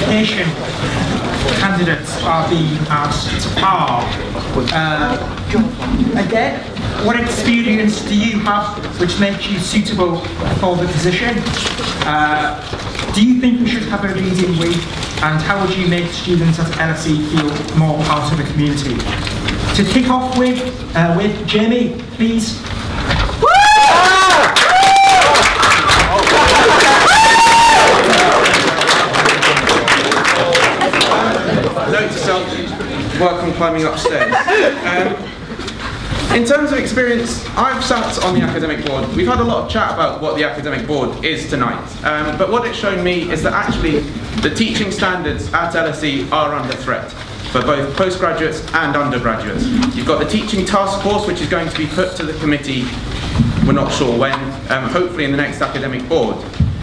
education candidates are being asked are, again, what experience do you have which makes you suitable for the position? Do you think we should have a reading week? And how would you make students at LSE feel more part of the community? To kick off with Jamie, please. Note to self, welcome climbing upstairs. In terms of experience, I've sat on the academic board. We've had a lot of chat about what the academic board is tonight. But what it's shown me is that actually the teaching standards at LSE are under threat for both postgraduates and undergraduates. You've got the teaching task force, which is going to be put to the committee, we're not sure when, hopefully in the next academic board.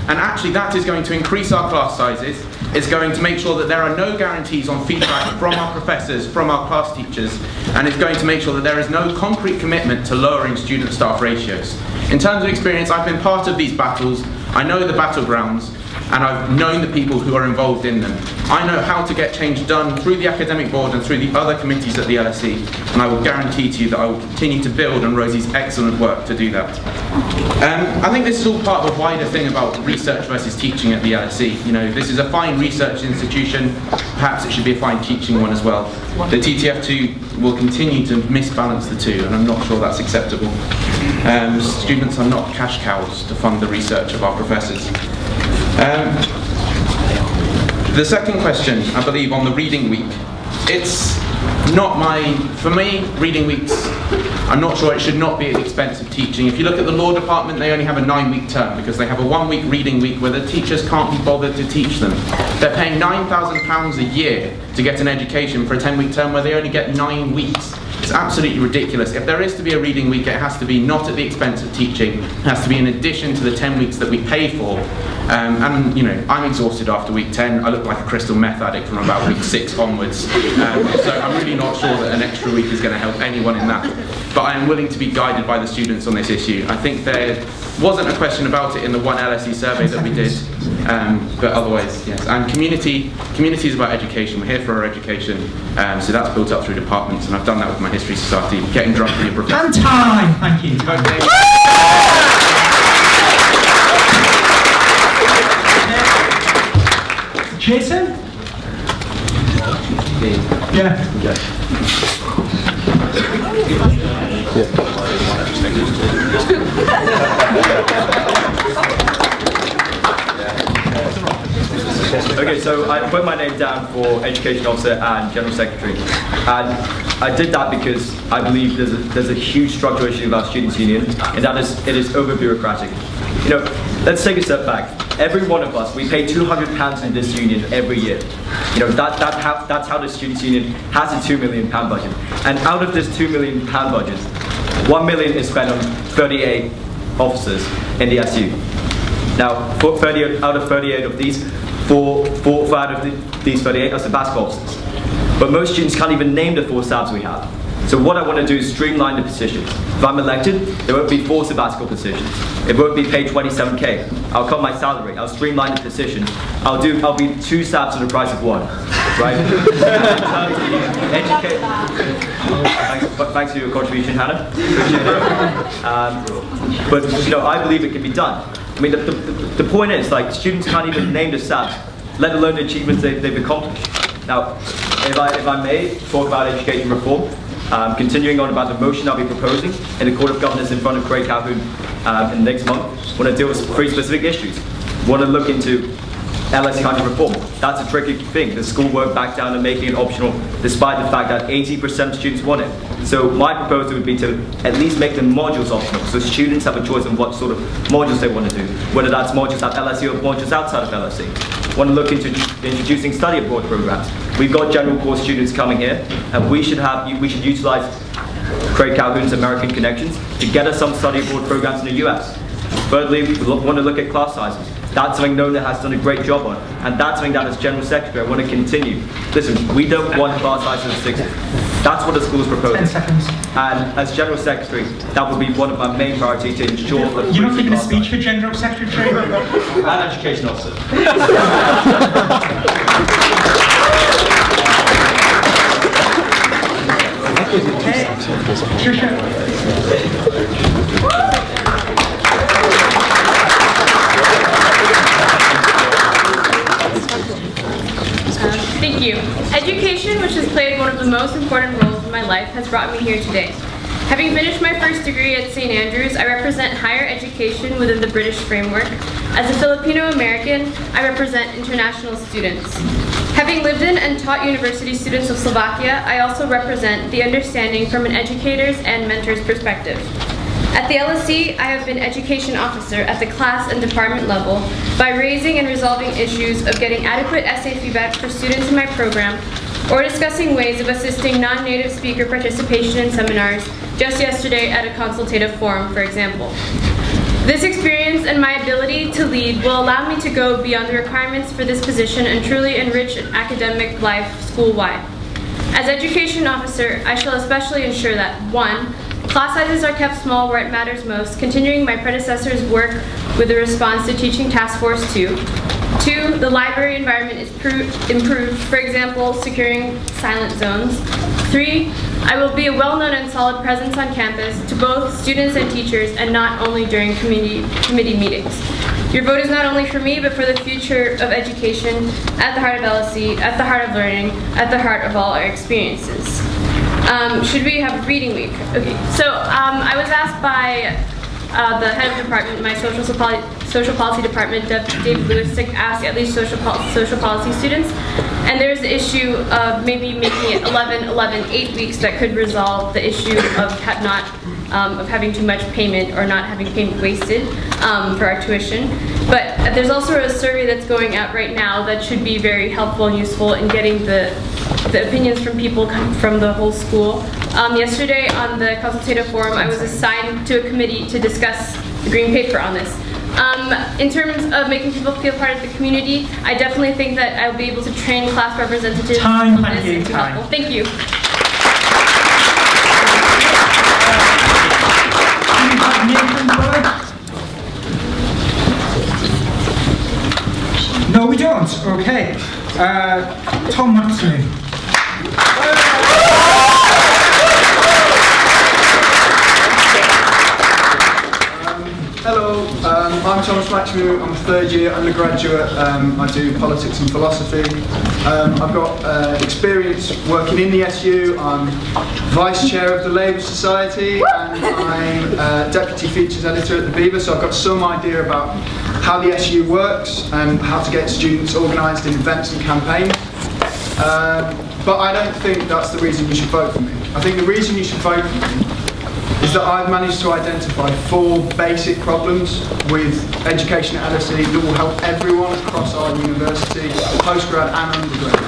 And actually that is going to increase our class sizes. It's going to make sure that there are no guarantees on feedback from our professors, from our class teachers, and it's going to make sure that there is no concrete commitment to lowering student-staff ratios. In terms of experience, I've been part of these battles. I know the battlegrounds, and I've known the people who are involved in them. I know how to get change done through the academic board and through the other committees at the LSE, and I will guarantee to you that I will continue to build on Rosie's excellent work to do that. I think this is all part of a wider thing about research versus teaching at the LSE. You know, this is a fine research institution, perhaps it should be a fine teaching one as well. The TTF2 will continue to misbalance the two, and I'm not sure that's acceptable. Students are not cash cows to fund the research of our professors. The second question, I believe, on the reading week. It's not for me, reading weeks, I'm not sure it should not be at the expense of teaching. If you look at the law department, they only have a 9-week term because they have a 1-week reading week where the teachers can't be bothered to teach them. They're paying £9,000 a year to get an education for a 10-week term where they only get 9 weeks. It's absolutely ridiculous. If there is to be a reading week, it has to be not at the expense of teaching. It has to be in addition to the 10 weeks that we pay for. And you know, I'm exhausted after week 10. I look like a crystal meth addict from about week 6 onwards. So I'm really not sure that an extra week is going to help anyone in that. But I am willing to be guided by the students on this issue. I think there wasn't a question about it in the one LSE survey that we did. But otherwise, yes. And community is about education. We're here for our education. So that's built up through departments, and I've done that with my History Society, getting drunk with your professors. And time! Thank you. Okay. Jason? Yeah. Okay, so I put my name down for Education Officer and General Secretary, and I did that because I believe there's a huge structural issue with our Students' Union, and that is it is over-bureaucratic. You know, let's take a step back. Every one of us, we pay £200 in this union every year. You know, that's how the Students' Union has a £2 million budget, and out of this £2 million budget, £1 million is spent on 38 officers in the SU. Now, out of 38 of these, four out of these 38 are sabbatical officers. But most students can't even name the 4 SABs we have. So what I want to do is streamline the positions. If I'm elected, there won't be 4 sabbatical positions. It won't be paid 27K. I'll cut my salary. I'll streamline the position. I'll be 2 SABs for the price of 1. Right? Thanks for your contribution, Hannah. But you know, I believe it can be done. I mean, the point is, like, students can't even name the SABs, let alone the achievements they've accomplished. Now, if I may talk about education reform, continuing on about the motion I'll be proposing in the Court of Governors in front of Craig Calhoun in next month, I want to deal with 3 specific issues. I want to look into LSE country reform. That's a tricky thing. The school won't back down and making it optional, despite the fact that 80% of students want it. So my proposal would be to at least make the modules optional, so students have a choice on what sort of modules they want to do, whether that's modules at LSE or modules outside of LSE. I want to look into introducing study abroad programs. We've got general course students coming here, and we should utilize Craig Calhoun's American connections to get us some study abroad programs in the US. Thirdly, we want to look at class sizes. That's something Nona has done a great job on, and that's something that as General Secretary I want to continue. Listen, we don't want class sizes of 60. That's what the school's proposing. 10 seconds. And as General Secretary, that would be one of my main priorities to ensure that... You're not giving a speech for General Secretary? And Education Officer. you. Education, which has played one of the most important roles in my life, has brought me here today. Having finished my first degree at St. Andrews, I represent higher education within the British framework. As a Filipino-American, I represent international students. Having lived in and taught university students of Slovakia, I also represent the understanding from an educator's and mentor's perspective. At the LSE, I have been education officer at the class and department level by raising and resolving issues of getting adequate essay feedback for students in my program, or discussing ways of assisting non-native speaker participation in seminars, just yesterday at a consultative forum, for example. This experience and my ability to lead will allow me to go beyond the requirements for this position and truly enrich an academic life school-wide. As education officer, I shall especially ensure that 1. Class sizes are kept small where it matters most, continuing my predecessor's work with the response to Teaching Task Force 2. 2. The library environment is improved, for example, securing silent zones. 3. I will be a well-known and solid presence on campus to both students and teachers, and not only during committee meetings. Your vote is not only for me, but for the future of education at the heart of LSE, at the heart of learning, at the heart of all our experiences. Should we have a reading week? Okay, so I was asked by the head of department, my social policy department, David Lewis, to ask at least social policy students. And there's the issue of maybe making it 8 weeks that could resolve the issue of of having too much payment or not having payment wasted for our tuition. But there's also a survey that's going out right now that should be very helpful and useful in getting the opinions from people from the whole school. Yesterday on the consultative forum, I was assigned to a committee to discuss the green paper on this. In terms of making people feel part of the community, I definitely think that I'll be able to train class representatives on this and be helpful. Thank you. No, we don't. Okay. Tom Maksymiw. Hello, I'm Thomas Maksymiw. I'm a third-year undergraduate. I do politics and philosophy. I've got experience working in the SU. I'm vice chair of the Labour Society, and I'm deputy features editor at the Beaver. So I've got some idea about how the SU works and how to get students organised in events and campaigns. But I don't think that's the reason you should vote for me. I think the reason you should vote for me is that I've managed to identify 4 basic problems with education at LSE that will help everyone across our university, postgrad and undergrad.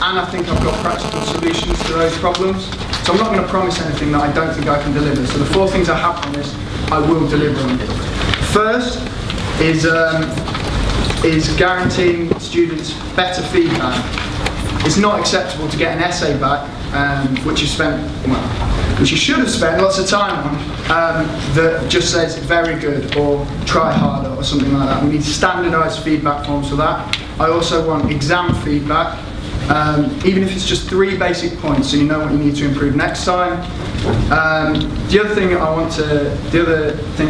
And I think I've got practical solutions to those problems. So I'm not going to promise anything that I don't think I can deliver. So the 4 things I have promised, I will deliver on. First is guaranteeing students better feedback. It's not acceptable to get an essay back, which you should have spent lots of time on, that just says very good or try harder or something like that. We need standardised feedback forms for that. I also want exam feedback, even if it's just 3 basic points, so you know what you need to improve next time. The other things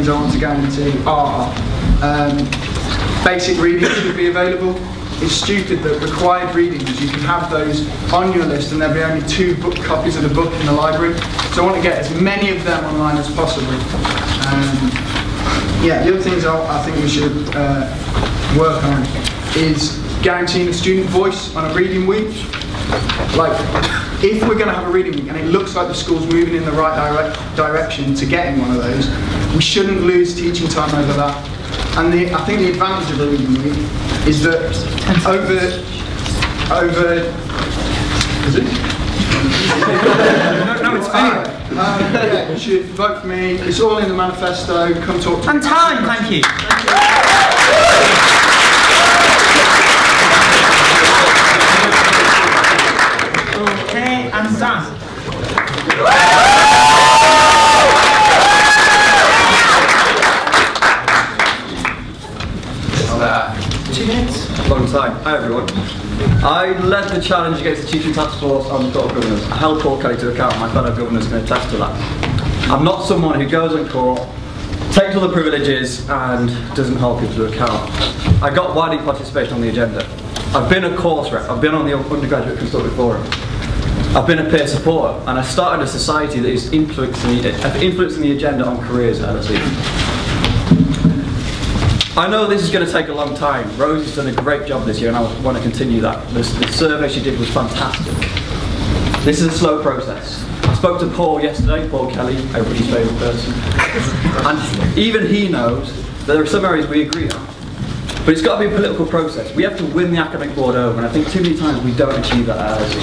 I want to guarantee are basic reading should be available. It's stupid that required readings, you can have those on your list and there'll be only 2 copies of the book in the library. So I want to get as many of them online as possible. Yeah, the other things I think we should work on is guaranteeing a student voice on a reading week. Like, if we're going to have a reading week and it looks like the school's moving in the right direction to getting one of those, we shouldn't lose teaching time over that. And I think the advantage of a reading week is that is it? No, it's fine. Yeah, you should vote for me. It's all in the manifesto. Come talk to me. And time, thank you. Okay, and Dan. Long time. Hi everyone. I led the challenge against the Teaching Task Force on the Court of Governors. I held Paul Kelly to account. My fellow governors can attest to that. I'm not someone who goes on court, takes all the privileges and doesn't hold people to account. I got widely participation on the agenda. I've been a course rep, I've been on the undergraduate consultative forum, I've been a peer supporter, and I started a society that is influencing the agenda on careers at LSE. I know this is going to take a long time. Rosie's done a great job this year, and I want to continue that. The survey she did was fantastic. This is a slow process. I spoke to Paul yesterday, Paul Kelly, everybody's favourite person, and even he knows that there are some areas we agree on. But it's got to be a political process. We have to win the academic board over, and I think too many times we don't achieve that at LSE.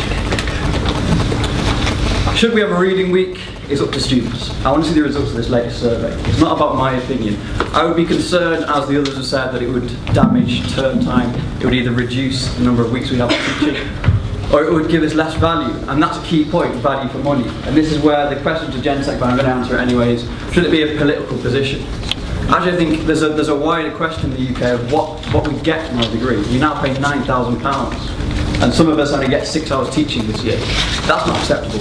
Should we have a reading week? It's up to students. I want to see the results of this latest survey. It's not about my opinion. I would be concerned, as the others have said, that it would damage term time. It would either reduce the number of weeks we have teaching, or it would give us less value. And that's a key point, value for money. And this is where the question to Gensec, but I'm going to answer it anyways, should it be a political position? Actually, I think there's a wider question in the UK of what we get from our degree. We now pay £9,000, and some of us only get 6 hours teaching this year. That's not acceptable.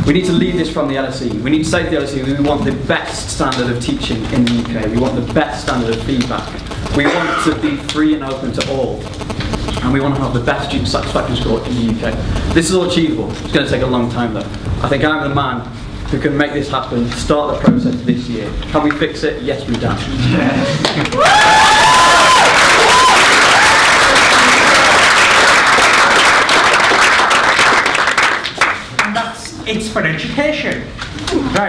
We need to lead this from the LSE. We need to say to the LSE we want the best standard of teaching in the UK. We want the best standard of feedback. We want to be free and open to all. And we want to have the best student satisfaction score in the UK. This is all achievable. It's going to take a long time though. I think I'm the man who can make this happen, start the process this year. Can we fix it? Yes, we can. It's for education. Right.